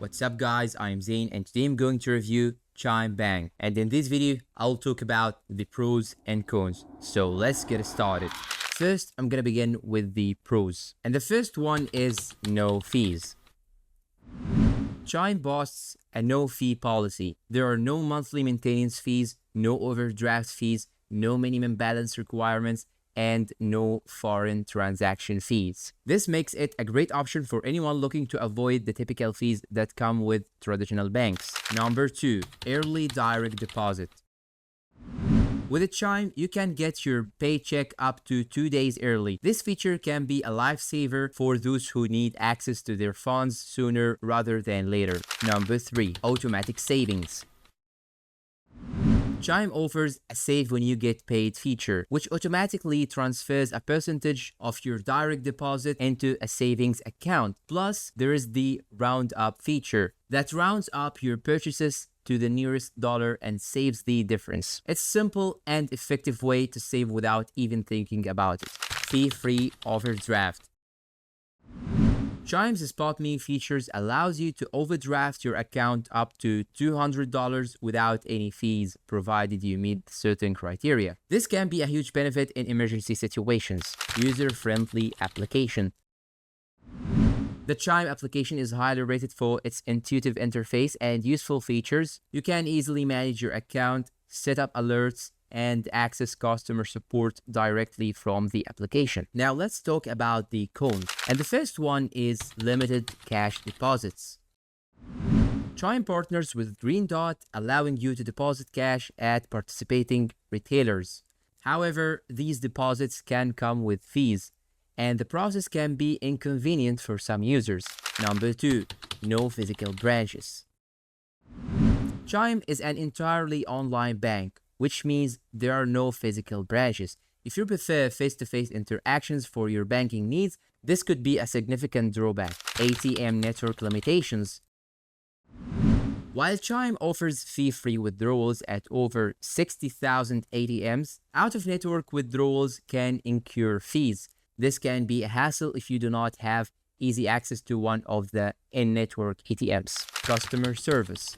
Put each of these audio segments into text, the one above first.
What's up guys, I'm Zain and today I'm going to review Chime Bank, and in this video I'll talk about the pros and cons. So let's get started. First, I'm gonna begin with the pros, and the first one is no fees. Chime boasts a no-fee policy. There are no monthly maintenance fees, no overdraft fees, no minimum balance requirements, and no foreign transaction fees. This makes it a great option for anyone looking to avoid the typical fees that come with traditional banks. Number 2, early direct deposit. With a Chime, you can get your paycheck up to 2 days early. This feature can be a lifesaver for those who need access to their funds sooner rather than later. Number 3, automatic savings. Chime offers a save when you get paid feature, which automatically transfers a percentage of your direct deposit into a savings account. Plus, there is the round up feature that rounds up your purchases to the nearest dollar and saves the difference. It's a simple and effective way to save without even thinking about it. Fee-free overdraft. Chime's Spot Me features allows you to overdraft your account up to $200 without any fees, provided you meet certain criteria. This can be a huge benefit in emergency situations. User-friendly application. The Chime application is highly rated for its intuitive interface and useful features. You can easily manage your account, set up alerts, and access customer support directly from the application. Now let's talk about the cons. And the first one is limited cash deposits. Chime partners with Green Dot, allowing you to deposit cash at participating retailers. However, these deposits can come with fees, and the process can be inconvenient for some users. Number 2, no physical branches. Chime is an entirely online bank, which means there are no physical branches. If you prefer face-to-face interactions for your banking needs, this could be a significant drawback. ATM network limitations. While Chime offers fee-free withdrawals at over 60,000 ATMs, out-of-network withdrawals can incur fees. This can be a hassle if you do not have easy access to one of the in-network ATMs. Customer service.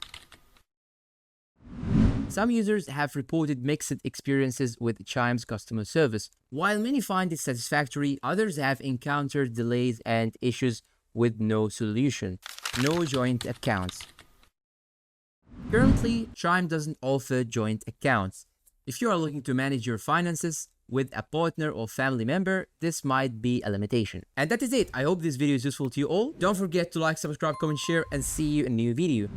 Some users have reported mixed experiences with Chime's customer service. While many find it satisfactory, others have encountered delays and issues with no solution. No joint accounts. Currently, Chime doesn't offer joint accounts. If you are looking to manage your finances with a partner or family member, this might be a limitation. And that is it. I hope this video is useful to you all. Don't forget to like, subscribe, comment, share, and see you in a new video.